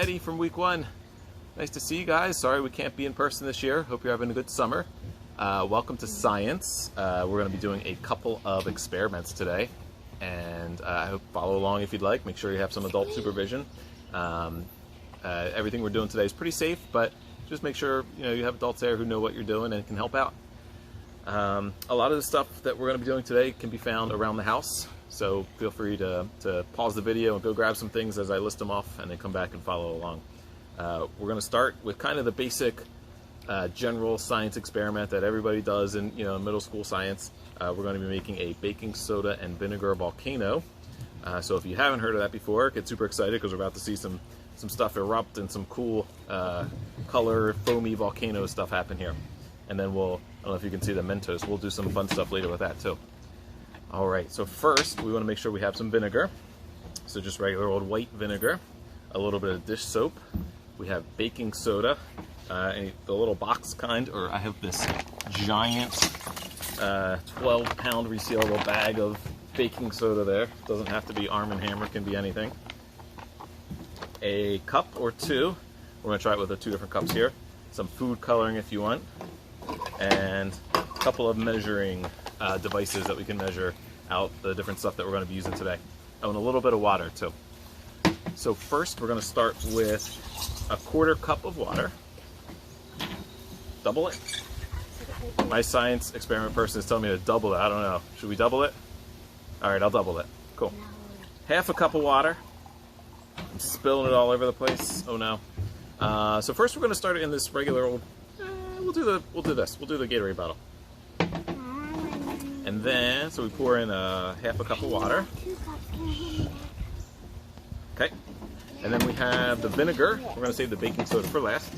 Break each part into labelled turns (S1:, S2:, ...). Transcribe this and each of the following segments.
S1: Eddie from week 1. Nice to see you guys. Sorry we can't be in person this year. Hope you're having a good summer. Welcome to science. We're going to be doing a couple of experiments today, and I hope follow along if you'd like. Make sure you have some adult supervision. Everything we're doing today is pretty safe, but just make sure you have adults there who know what you're doing and can help out. A lot of the stuff that we're going to be doing today can be found around the house, so feel free to pause the video and go grab some things as I list them off, and then come back and follow along. We're going to start with kind of the basic general science experiment that everybody does in middle school science. We're going to be making a baking soda and vinegar volcano. So if you haven't heard of that before, get super excited because we're about to see some stuff erupt and some cool color foamy volcano stuff happen here. And then I don't know if you can see the Mentos, we'll do some fun stuff later with that too. Alright, so first we want to make sure we have some vinegar. So just regular old white vinegar, a little bit of dish soap. We have baking soda, the little box kind, or I have this giant 12-pound resealable bag of baking soda there. Doesn't have to be Arm & Hammer, can be anything. A cup or two. We're going to try it with the 2 different cups here. Some food coloring if you want. And a couple of measuring devices that we can measure out the different stuff that we're going to be using today. Oh, and a little bit of water too. So first we're going to start with a 1/4 cup of water. Double it. My science experiment person is telling me to double it. I don't know. Should we double it? Alright, I'll double it. Cool. 1/2 cup of water. I'm spilling it all over the place. Oh no. So first we're going to start it in this regular old... We'll do this. We'll do the Gatorade bottle. And then, so we pour in 1/2 cup of water. Okay. And then we have the vinegar. We're going to save the baking soda for last.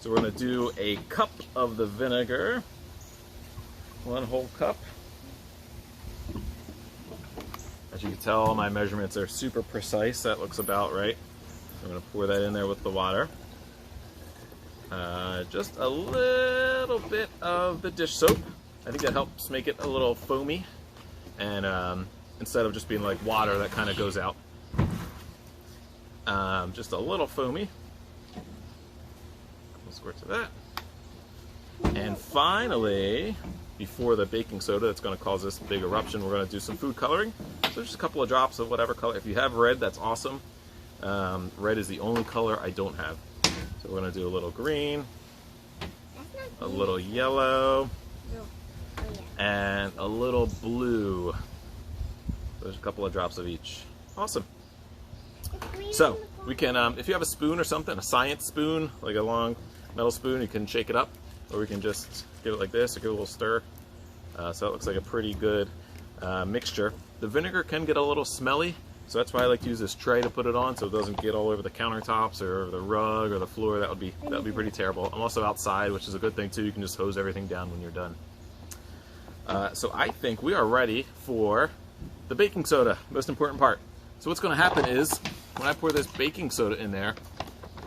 S1: So we're going to do a cup of the vinegar. 1 whole cup. As you can tell, my measurements are super precise. That looks about right. I'm going to pour that in there with the water. Just a little bit of the dish soap. I think that helps make it a little foamy. And instead of just being like water that kind of goes out. Just a little foamy. Couple squirts of that. And finally, before the baking soda that's going to cause this big eruption, we're going to do some food coloring. So just a couple of drops of whatever color. If you have red, that's awesome. Red is the only color I don't have. So we're going to do a little green, a little yellow, and a little blue. There's a couple of drops of each. Awesome. So we can, if you have a spoon or something, a science spoon, like a long metal spoon, you can shake it up, or we can just give it like this, or give it a little stir. So it looks like a pretty good mixture. The vinegar can get a little smelly, so that's why I like to use this tray to put it on, so it doesn't get all over the countertops or the rug or the floor. That would be pretty terrible. I'm also outside, which is a good thing too. You can just hose everything down when you're done. So I think we are ready for the baking soda, most important part. So what's going to happen is, when I pour this baking soda in there,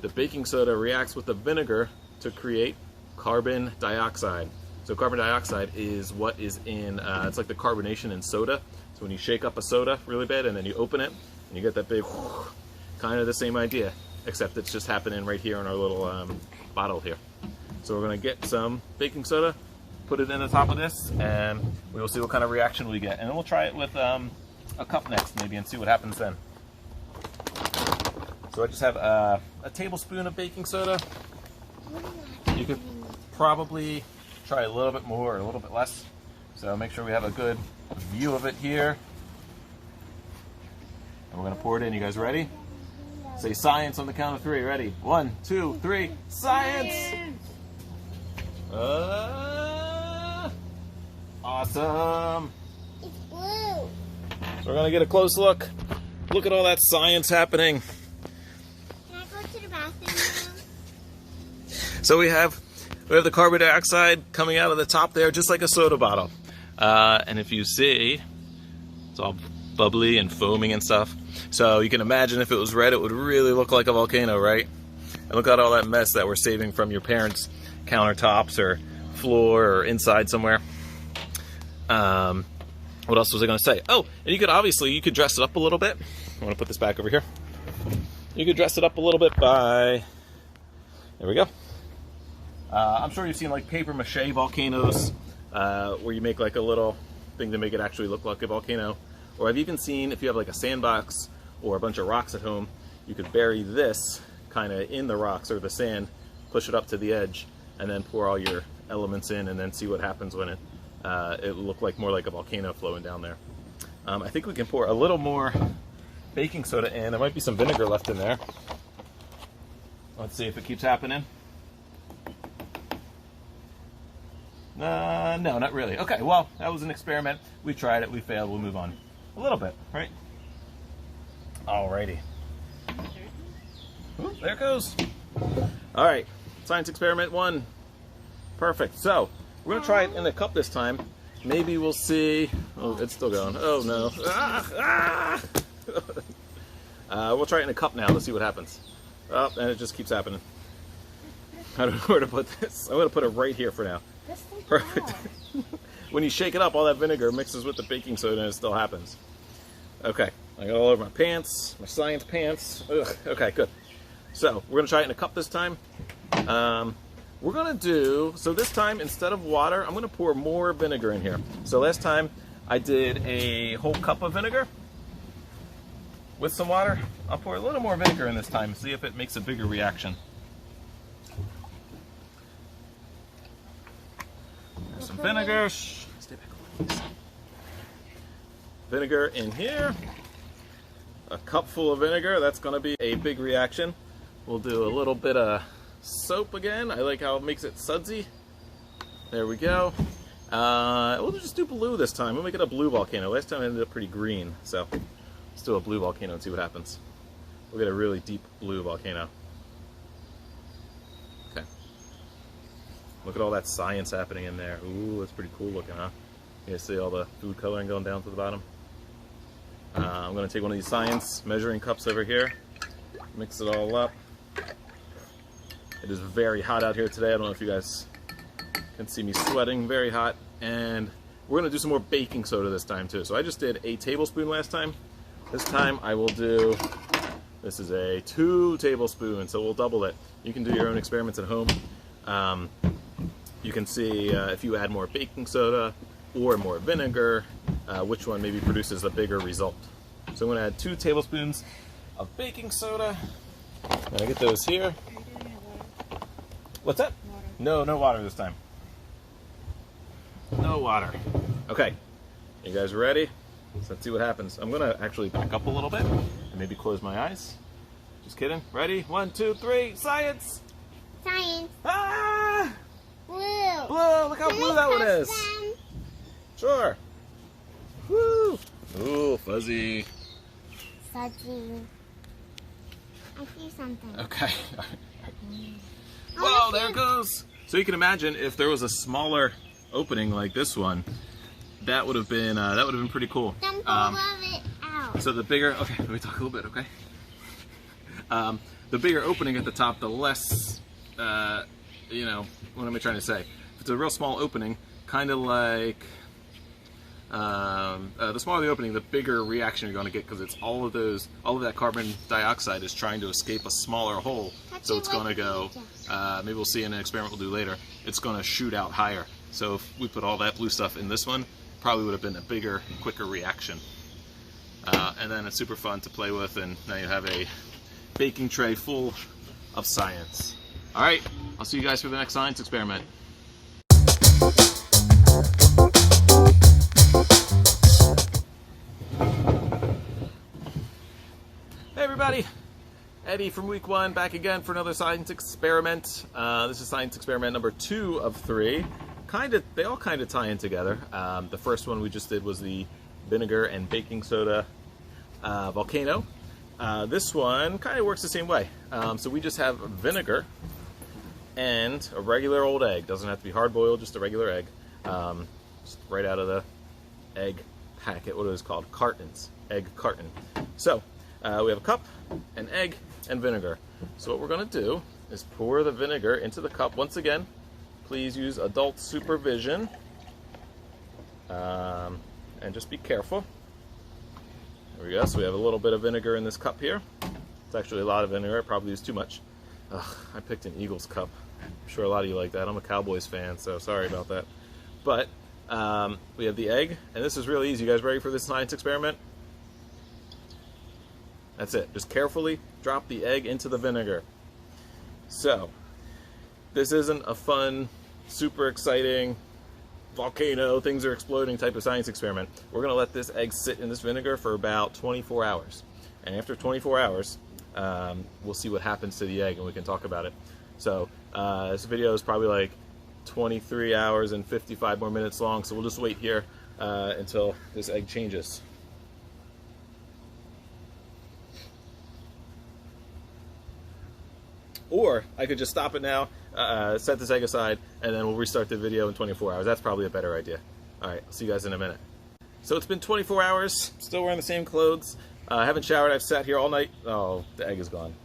S1: the baking soda reacts with the vinegar to create carbon dioxide. So carbon dioxide is what is in, it's like the carbonation in soda. So when you shake up a soda really bad and then you open it, and you get that big, kind of the same idea, except it's just happening right here in our little bottle here. So we're going to get some baking soda, put it in the top of this, and we will see what kind of reaction we get. And then we'll try it with a cup next, maybe, and see what happens then. So I just have a tablespoon of baking soda. You could probably try a little bit more or a little bit less. So make sure we have a good view of it here. And we're going to pour it in. You guys ready? Say science on the count of 3. Ready? 1, 2, 3. Science! Awesome!
S2: It's blue.
S1: So we're going to get a close look. Look at all that science happening.
S2: Can I go to the bathroom now?
S1: So we have the carbon dioxide coming out of the top there, just like a soda bottle. And if you see, it's all bubbly and foaming and stuff. So you can imagine if it was red, it would really look like a volcano, right? And look at all that mess that we're saving from your parents' countertops or floor or inside somewhere. What else was I going to say? Oh, and you could dress it up a little bit. I want to put this back over here. You could dress it up a little bit by, there we go. I'm sure you've seen like paper mache volcanoes, where you make like a little thing to make it actually look like a volcano. Or I've even seen, if you have like a sandbox or a bunch of rocks at home, you could bury this kind of in the rocks or the sand, push it up to the edge, and then pour all your elements in, and then see what happens when it look like more like a volcano flowing down there. I think we can pour a little more baking soda in. There might be some vinegar left in there. Let's see if it keeps happening. No, not really. Okay, well, that was an experiment. We tried it, we failed, we'll move on. A little bit, right? Alrighty. Ooh, there it goes. Alright, science experiment 1. Perfect. So, we're going to try it in a cup this time. Maybe we'll see. Oh, it's still going. Oh no. We'll try it in a cup now. Let's see what happens. Oh, and it just keeps happening. I don't know where to put this. I'm going to put it right here for now. Perfect. When you shake it up, all that vinegar mixes with the baking soda and it still happens. Okay. I got all over my pants, my science pants. Ugh. Okay, good. So, we're going to try it in a cup this time. We're going to do, so this time, instead of water, I'm going to pour more vinegar in here. So last time, I did a whole cup of vinegar with some water. I'll pour a little more vinegar in this time, see if it makes a bigger reaction. There's some vinegar. Shh, stay back, please. Vinegar in here. A cup full of vinegar, that's going to be a big reaction. We'll do a little bit of soap again. I like how it makes it sudsy. There we go. We'll just do blue this time. We'll make it a blue volcano. Last time it ended up pretty green, so let's do a blue volcano and see what happens. We'll get a really deep blue volcano. Okay. Look at all that science happening in there. Ooh, that's pretty cool looking, huh? You guys see all the food coloring going down to the bottom? I'm going to take one of these science measuring cups over here, mix it all up. It is very hot out here today. I don't know if you guys can see me sweating. Very hot. And we're going to do some more baking soda this time too. So I just did a tablespoon last time. This time I will do, this is a 2 tablespoons, so we'll double it. You can do your own experiments at home. You can see if you add more baking soda or more vinegar, which one maybe produces a bigger result. So I'm going to add 2 tablespoons of baking soda. And I get those here. What's that?
S2: Water.
S1: No water this time. No water. Okay. You guys ready? So let's see what happens. I'm going to actually back up a little bit and maybe close my eyes. Just kidding. Ready? 1, 2, 3. Science!
S2: Science.
S1: Ah!
S2: Blue.
S1: Blue! Look how blue that one is.
S2: Them?
S1: Sure. Woo! Ooh, fuzzy.
S2: Sudsy. I see something.
S1: Okay. Whoa, there it goes. So you can imagine if there was a smaller opening like this one, that would have been pretty cool.
S2: Then pull it out.
S1: So the bigger, okay, let me talk a little bit, okay? The bigger opening at the top, the less, you know, what am I trying to say? If it's a real small opening, kind of like, the smaller the opening, the bigger reaction you're going to get, because it's all of that carbon dioxide is trying to escape a smaller hole. So it's going to go, maybe we'll see in an experiment we'll do later, it's going to shoot out higher. So if we put all that blue stuff in this one, probably would have been a bigger, quicker reaction. And then it's super fun to play with, and now you have a baking tray full of science. Alright, I'll see you guys for the next science experiment. Hey everybody! Eddie from week 1 back again for another science experiment. This is science experiment number 2 of 3. They all kind of tie in together. The first one we just did was the vinegar and baking soda volcano. This one kind of works the same way. So we just have vinegar and a regular old egg. Doesn't have to be hard boiled, just a regular egg. Just right out of the egg packet, what it is called, cartons, egg carton. So we have a cup, an egg, and vinegar. So what we're going to do is pour the vinegar into the cup. Once again, please use adult supervision, and just be careful. There we go. So we have a little bit of vinegar in this cup here. It's actually a lot of vinegar. I probably used too much. Ugh, I picked an Eagles cup. I'm sure a lot of you like that. I'm a Cowboys fan, so sorry about that. But we have the egg, and this is really easy. You guys ready for this science experiment? That's it. Just carefully drop the egg into the vinegar. So, this isn't a fun, super exciting, volcano, things are exploding type of science experiment. We're going to let this egg sit in this vinegar for about 24 hours. And after 24 hours, we'll see what happens to the egg, and we can talk about it. So, this video is probably like 23 hours and 55 more minutes long, so we'll just wait here until this egg changes. Or I could just stop it now, set this egg aside, and then we'll restart the video in 24 hours. That's probably a better idea. Alright, I'll see you guys in a minute. So it's been 24 hours, still wearing the same clothes. I haven't showered, I've sat here all night. Oh, the egg is gone.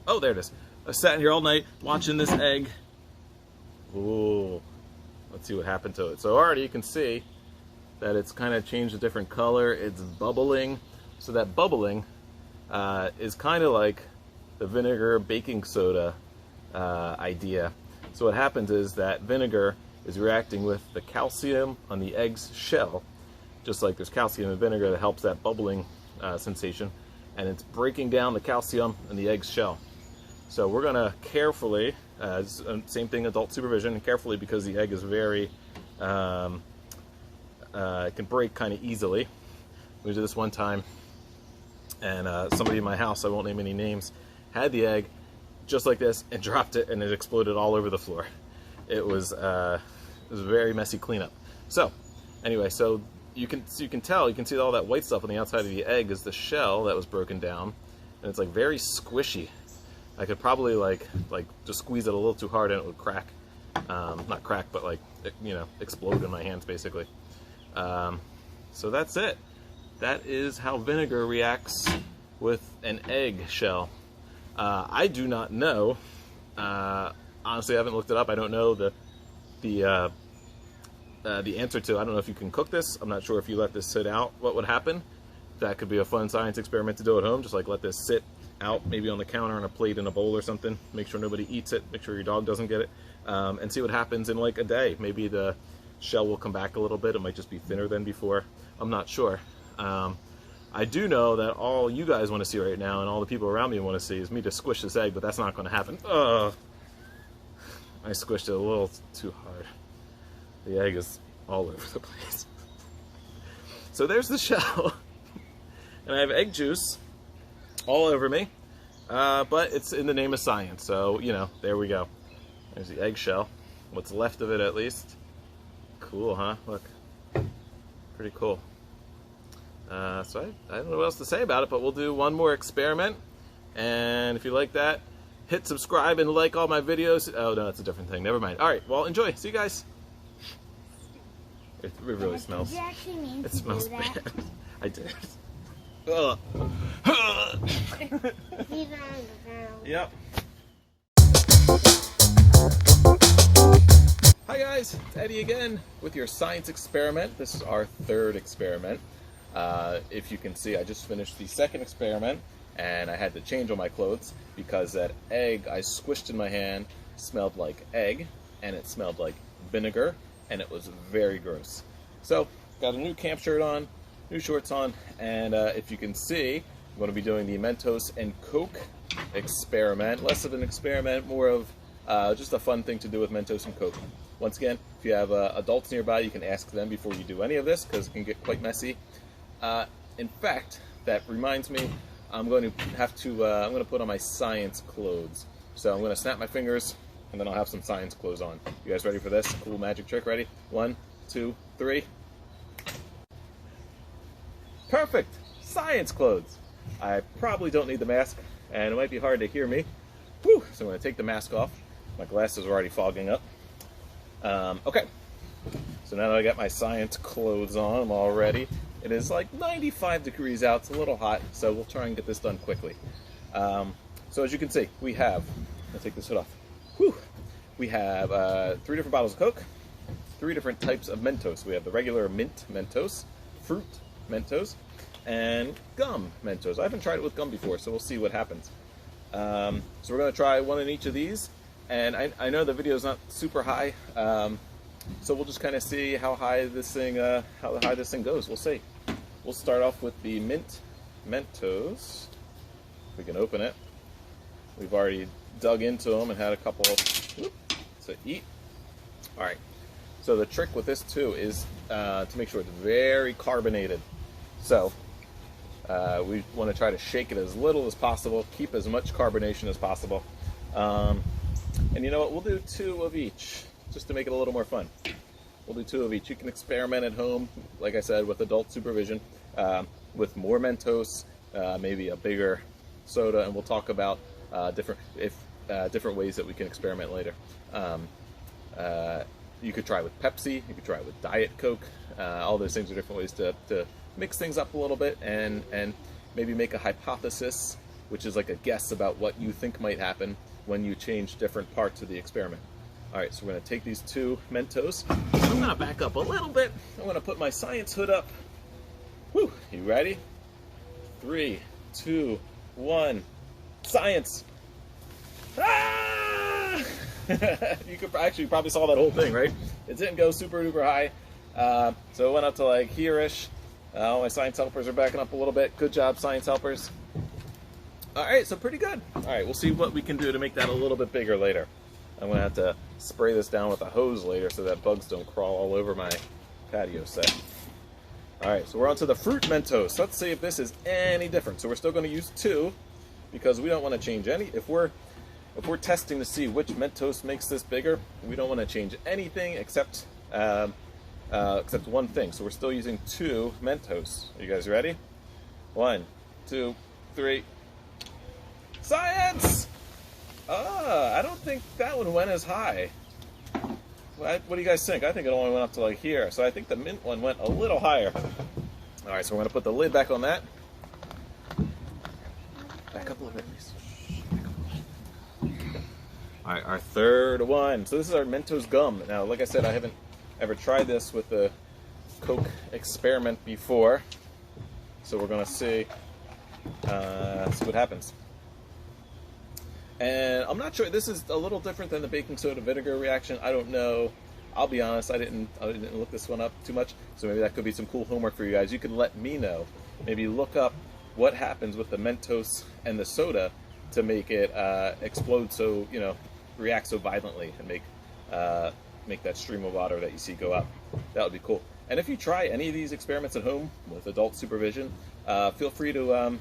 S1: Oh, there it is. I sat here all night watching this egg. Ooh, let's see what happened to it. So already you can see that it's kind of changed a different color. It's bubbling. So that bubbling is kind of like the vinegar baking soda idea. So what happens is that vinegar is reacting with the calcium on the egg's shell, just like there's calcium in vinegar that helps that bubbling sensation, and it's breaking down the calcium in the egg's shell. So we're gonna carefully, same thing, adult supervision, carefully, because the egg is very, it can break kind of easily. We did this one time, and somebody in my house, I won't name any names, had the egg just like this and dropped it, and it exploded all over the floor. It was a very messy cleanup. So anyway, so you can tell, you can see all that white stuff on the outside of the egg is the shell that was broken down, and it's like very squishy. I could probably like just squeeze it a little too hard and it would crack. Not crack, but like, you know, explode in my hands basically. So that's it. That is how vinegar reacts with an egg shell. I do not know. Honestly, I haven't looked it up. I don't know the answer to. I don't know if you can cook this. I'm not sure if you let this sit out, what would happen. That could be a fun science experiment to do at home. Just like let this sit out, maybe on the counter on a plate in a bowl or something. Make sure nobody eats it. Make sure your dog doesn't get it, and see what happens in like a day. Maybe the shell will come back a little bit. It might just be thinner than before. I'm not sure. I do know that all you guys want to see right now, and all the people around me want to see, is me to squish this egg, but that's not going to happen. Ugh. I squished it a little too hard. The egg is all over the place. So there's the shell. And I have egg juice all over me. But it's in the name of science, so, you know, there we go. There's the egg shell. What's left of it, at least. Cool, huh? Look. Pretty cool. So I don't know what else to say about it, but we'll do one more experiment. And if you like that, hit subscribe and like all my videos. Oh, no, that's a different thing. Never mind. All right, well, enjoy. See you guys. It really smells.
S2: Did you actually mean
S1: It
S2: to
S1: smells
S2: do that?
S1: bad. I did. Ugh.
S2: Leave it on the ground.
S1: Yep. Hi guys, it's Eddie again with your science experiment. This is our third experiment. If you can see, I just finished the second experiment, and I had to change all my clothes because that egg I squished in my hand smelled like egg, and it smelled like vinegar, and it was very gross. So, got a new camp shirt on, new shorts on, and if you can see, I'm going to be doing the Mentos and Coke experiment. Less of an experiment, more of just a fun thing to do with Mentos and Coke. Once again, if you have adults nearby, you can ask them before you do any of this, because it can get quite messy. In fact, that reminds me, I'm going to put on my science clothes. So I'm going to snap my fingers, and then I'll have some science clothes on. You guys ready for this cool magic trick? Ready? 1, 2, 3. Perfect! Science clothes! I probably don't need the mask, and it might be hard to hear me. Whew. So I'm going to take the mask off. My glasses are already fogging up. Okay. So now that I got my science clothes on, I'm all ready. It is like 95 degrees out. It's a little hot, so we'll try and get this done quickly. So as you can see, we have, I'll take this hood off. Whew. We have 3 different bottles of Coke, 3 different types of Mentos. We have the regular mint Mentos, fruit Mentos, and gum Mentos. I haven't tried it with gum before, so we'll see what happens. So we're going to try one in each of these, and I know the video is not super high, so we'll just kind of see how high this thing goes. We'll see. We'll start off with the Mentos. We can open it. We've already dug into them and had a couple to eat. All right. So the trick with this too is to make sure it's very carbonated. So we want to try to shake it as little as possible, keep as much carbonation as possible. And you know what? We'll do 2 of each just to make it a little more fun. We'll do 2 of each. You can experiment at home, like I said, with adult supervision, with more Mentos, maybe a bigger soda, and we'll talk about different ways that we can experiment later. You could try with Pepsi, you could try with Diet Coke. All those things are different ways to mix things up a little bit and maybe make a hypothesis, which is like a guess about what you think might happen when you change different parts of the experiment. All right, so we're going to take these 2 Mentos. I'm going to back up a little bit. I'm going to put my science hood up. Whew, you ready? 3, 2, 1, science! Ah! You could actually probably saw that whole thing, right? It didn't go super duper high, so it went up to like here-ish. My science helpers are backing up a little bit. Good job, science helpers. All right, so pretty good. All right, we'll see what we can do to make that a little bit bigger later. I'm gonna have to spray this down with a hose later so that bugs don't crawl all over my patio set. All right, so we're on to the fruit Mentos. Let's see if this is any different. So we're still gonna use 2 because we don't want to change any. If we're testing to see which Mentos makes this bigger, we don't want to change anything except one thing. So we're still using 2 Mentos. Are you guys ready? 1, 2, 3. Science! I don't think that one went as high. What do you guys think? I think it only went up to like here. So I think the mint one went a little higher. All right, so we're going to put the lid back on that. Back up a little bit, please. All right, our third one. So this is our Mentos gum. Now, like I said, I haven't ever tried this with the Coke experiment before. So we're going to see what happens. And I'm not sure, this is a little different than the baking soda vinegar reaction. I don't know. I'll be honest, I didn't look this one up too much. So maybe that could be some cool homework for you guys. You can let me know. Maybe look up what happens with the Mentos and the soda to make it explode so, react so violently and make that stream of water that you see go up. That would be cool. And if you try any of these experiments at home with adult supervision, feel free to,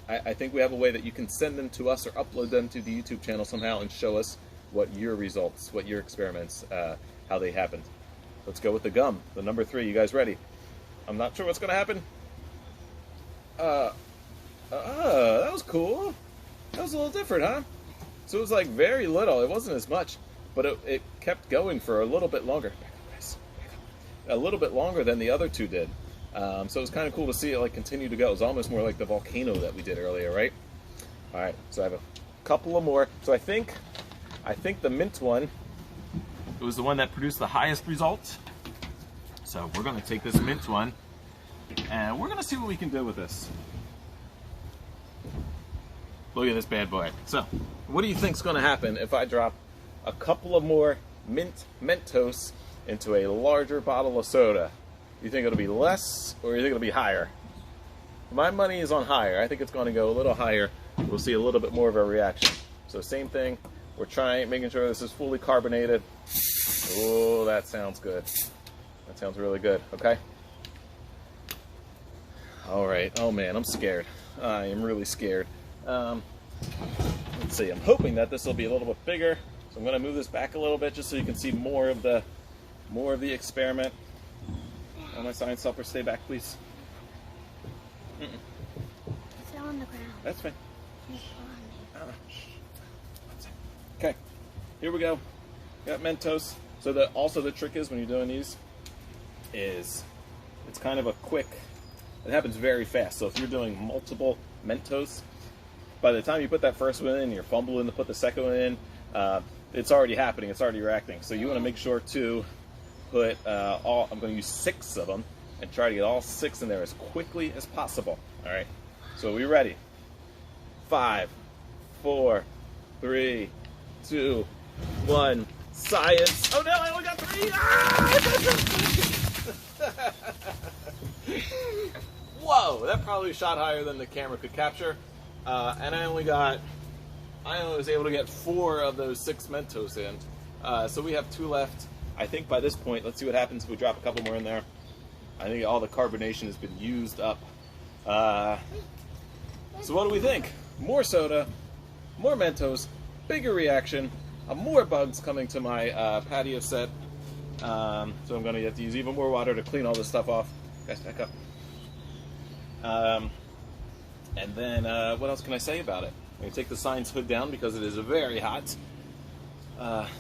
S1: I think we have a way that you can send them to us or upload them to the YouTube channel somehow and show us what your results, what your experiments, how they happened. Let's go with the gum, the number 3. You guys ready? I'm not sure what's going to happen. That was cool. That was a little different, huh? So it was like very little. It wasn't as much, but it kept going for a little bit longer. A little bit longer than the other 2 did. So it was kind of cool to see it like continue to go. It was almost more like the Volcano that we did earlier, right? All right, so I have a couple of more. So I think the mint one, it was the one that produced the highest result. So we're going to take this mint one, and we're going to see what we can do with this. Look at this bad boy. So, what do you think's going to happen if I drop a couple of more Mentos into a larger bottle of soda? You think it'll be less, or you think it'll be higher? My money is on higher. I think it's going to go a little higher. We'll see a little bit more of a reaction. So same thing. We're making sure this is fully carbonated. Oh, that sounds good. That sounds really good. Okay. All right. Oh man, I'm scared. I am really scared. Let's see. I'm hoping that this will be a little bit bigger. So I'm going to move this back a little bit just so you can see more of the experiment. Oh, my science helper, stay back, please.
S2: It's on the ground.
S1: That's fine. Okay, here we go. Got Mentos. So also the trick is when you're doing these is it's kind of a quick. It happens very fast. So if you're doing multiple Mentos, by the time you put that first one in, you're fumbling to put the second one in. It's already happening. It's already reacting. So you want to make sure to put I'm going to use 6 of them and try to get all 6 in there as quickly as possible. All right. So are we ready? 5, 4, 3, 2, 1. Science. Oh no, I only got 3. Ah! Whoa, that probably shot higher than the camera could capture. And I only was able to get 4 of those 6 Mentos in. So we have 2 left. I think by this point, let's see what happens if we drop a couple more in there. I think all the carbonation has been used up. So what do we think? More soda, more Mentos, bigger reaction, more bugs coming to my patio set. So I'm going to have to use even more water to clean all this stuff off. Guys, back up. And then what else can I say about it? I'm going to take the Science hood down because it is very hot.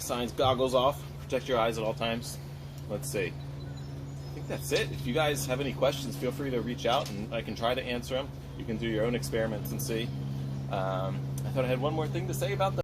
S1: Science goggles off. Protect your eyes at all times. Let's see. I think that's it. If you guys have any questions, feel free to reach out and I can try to answer them. You can do your own experiments and see. I thought I had one more thing to say about the